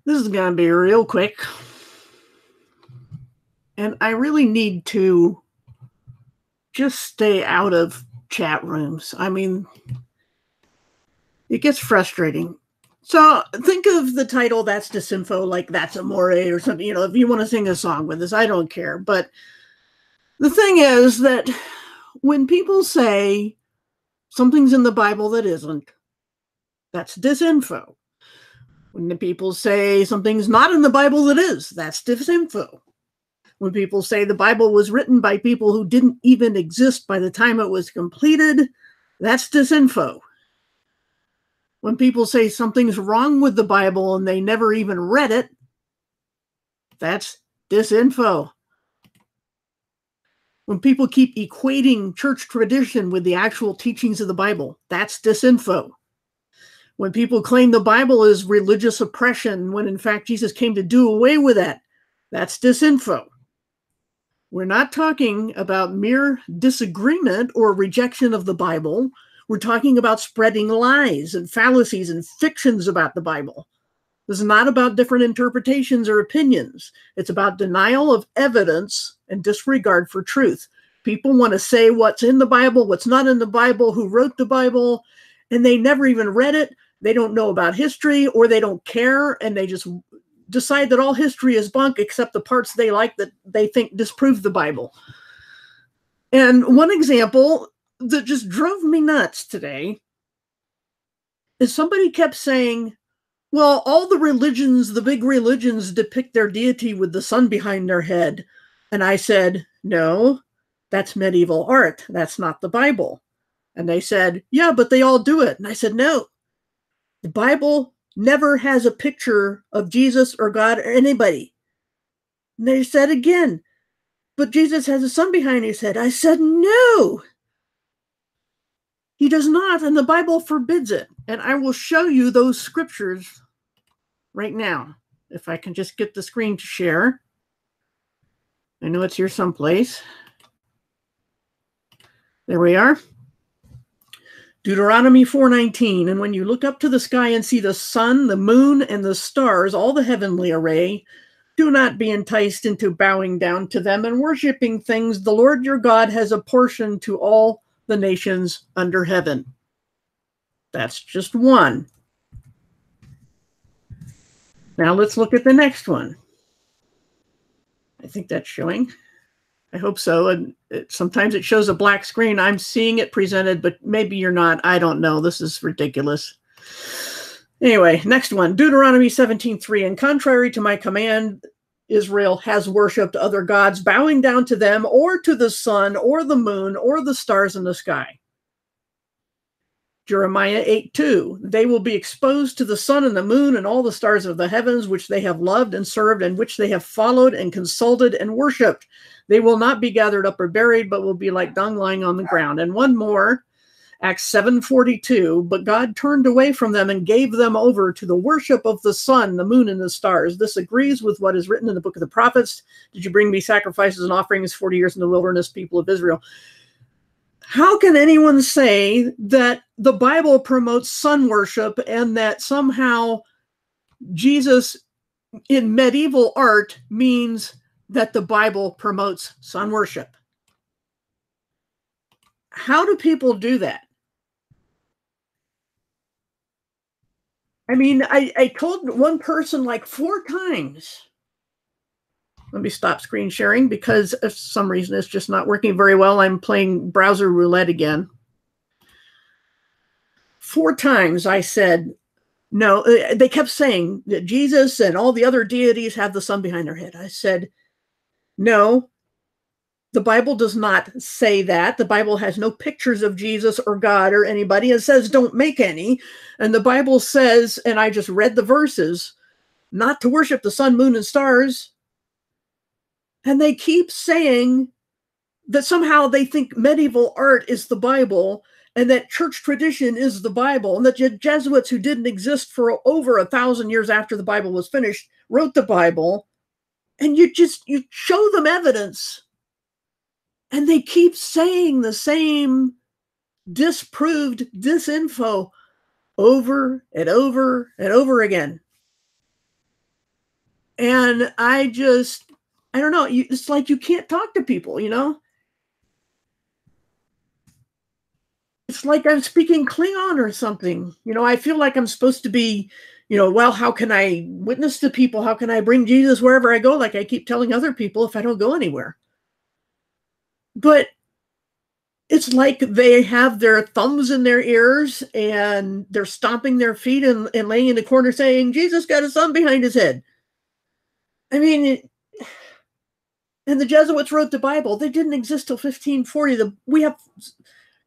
This is going to be real quick. And I really need to just stay out of chat rooms. I mean, it gets frustrating. So think of the title, That's Disinfo, like That's Amore or something. You know, if you want to sing a song with us, I don't care. But the thing is that when people say something's in the Bible that isn't, that's disinfo. When the people say something's not in the Bible that is, that's disinfo. When people say the Bible was written by people who didn't even exist by the time it was completed, that's disinfo. When people say something's wrong with the Bible and they never even read it, that's disinfo. When people keep equating church tradition with the actual teachings of the Bible, that's disinfo. When people claim the Bible is religious oppression, when in fact Jesus came to do away with that, that's disinfo. We're not talking about mere disagreement or rejection of the Bible. We're talking about spreading lies and fallacies and fictions about the Bible. This is not about different interpretations or opinions. It's about denial of evidence and disregard for truth. People want to say what's in the Bible, what's not in the Bible, who wrote the Bible, and they never even read it. They don't know about history, or they don't care, and they just decide that all history is bunk except the parts they like that they think disprove the Bible. And one example that just drove me nuts today is somebody kept saying, well, all the religions, the big religions, depict their deity with the sun behind their head. And I said, no, that's medieval art. That's not the Bible. And they said, yeah, but they all do it. And I said, no, the Bible never has a picture of Jesus or God or anybody. And they said again, but Jesus has a sun behind his head. I said, no, he does not. And the Bible forbids it. And I will show you those scriptures right now. If I can just get the screen to share. I know it's here someplace. There we are. Deuteronomy 4:19, and when you look up to the sky and see the sun, the moon, and the stars, all the heavenly array, do not be enticed into bowing down to them and worshiping things the Lord your God has apportioned to all the nations under heaven. That's just one. Now let's look at the next one. I think that's showing. I hope so. And sometimes it shows a black screen. I'm seeing it presented, but maybe you're not. I don't know. This is ridiculous. Anyway, next one. Deuteronomy 17:3. And contrary to my command, Israel has worshipped other gods, bowing down to them or to the sun or the moon or the stars in the sky. Jeremiah 8:2. They will be exposed to the sun and the moon and all the stars of the heavens, which they have loved and served, and which they have followed and consulted and worshipped. They will not be gathered up or buried, but will be like dung lying on the ground. And one more, Acts 7:42. But God turned away from them and gave them over to the worship of the sun, the moon, and the stars. This agrees with what is written in the book of the prophets. Did you bring me sacrifices and offerings 40 years in the wilderness, people of Israel? How can anyone say that the Bible promotes sun worship and that somehow Jesus in medieval art means that the Bible promotes sun worship? How do people do that? I mean, I told one person like 4 times. Let me stop screen sharing because for some reason it's just not working very well. I'm playing browser roulette again. 4 times I said, no, they kept saying that Jesus and all the other deities have the sun behind their head. I said, no, the Bible does not say that. The Bible has no pictures of Jesus or God or anybody. It says don't make any. And the Bible says, and I just read the verses, not to worship the sun, moon, and stars. And they keep saying that somehow they think medieval art is the Bible and that church tradition is the Bible, and that the Jesuits, who didn't exist for over 1,000 years after the Bible was finished, wrote the Bible. And you show them evidence, and they keep saying the same disproved disinfo over and over and over again. And I don't know, it's like you can't talk to people, you know? It's like I'm speaking Klingon or something. You know, I feel like I'm supposed to be, well, how can I witness to people? How can I bring Jesus wherever I go? Like I keep telling other people if I don't go anywhere. But it's like they have their thumbs in their ears and they're stomping their feet and laying in the corner saying, Jesus got a son behind his head. I mean, and the Jesuits wrote the Bible. They didn't exist till 1540. We have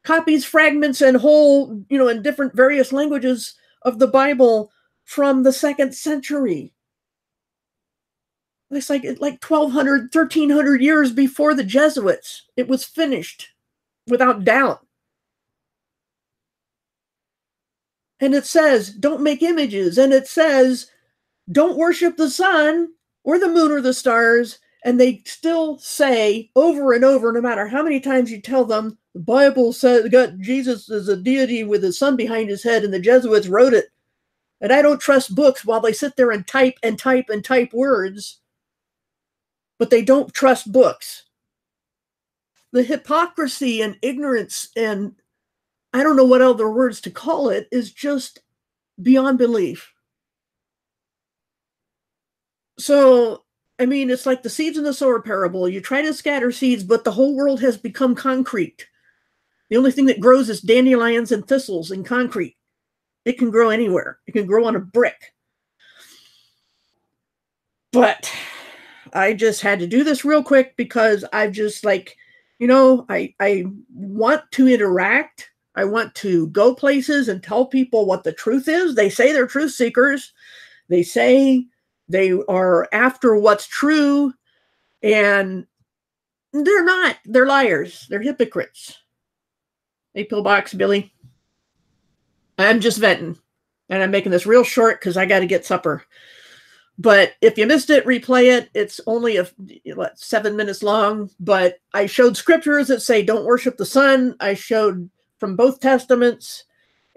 copies, fragments, and whole, in different various languages of the Bible from the 2nd century. It's like 1,200, 1,300 years before the Jesuits. It was finished without doubt. And it says, don't make images. And it says, don't worship the sun or the moon or the stars. And they still say over and over, no matter how many times you tell them, the Bible says got Jesus as a deity with his son behind his head, and the Jesuits wrote it. And I don't trust books while they sit there and type and type and type words, but they don't trust books. The hypocrisy and ignorance, and I don't know what other words to call it, is just beyond belief. So, I mean, it's like the seeds in the sower parable. You try to scatter seeds, but the whole world has become concrete. The only thing that grows is dandelions and thistles and concrete. It can grow anywhere. It can grow on a brick. But I just had to do this real quick because I've just I want to interact. I want to go places and tell people what the truth is. They say they're truth seekers. They say they are after what's true, and they're not. They're liars. They're hypocrites. Hey, Pillbox, Billy. I'm just venting, and I'm making this real short because I got to get supper. But if you missed it, replay it. It's only 7 minutes long, but I showed scriptures that say don't worship the sun. I showed from both testaments,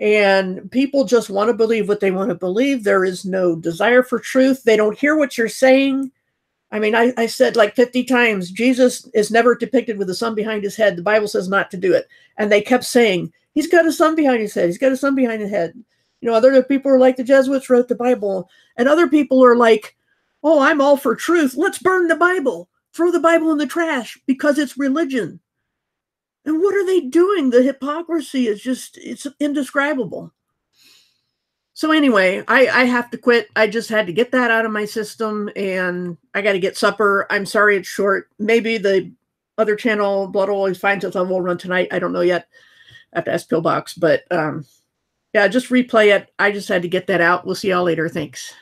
and people just want to believe what they want to believe. There is no desire for truth. They don't hear what you're saying. I mean, I said like 50 times, Jesus is never depicted with a son behind his head. The Bible says not to do it. And they kept saying, he's got a son behind his head. He's got a son behind his head. Other people are like, the Jesuits wrote the Bible. And other people are like, oh, I'm all for truth. Let's burn the Bible. Throw the Bible in the trash because it's religion. And what are they doing? The hypocrisy is it's indescribable. So anyway, I have to quit. I just had to get that out of my system, and I got to get supper. I'm sorry it's short. Maybe the other channel, Blood Always Finds Itself, will run tonight. I don't know yet. I have to ask Pillbox. But yeah, just replay it. I just had to get that out. We'll see y'all later. Thanks.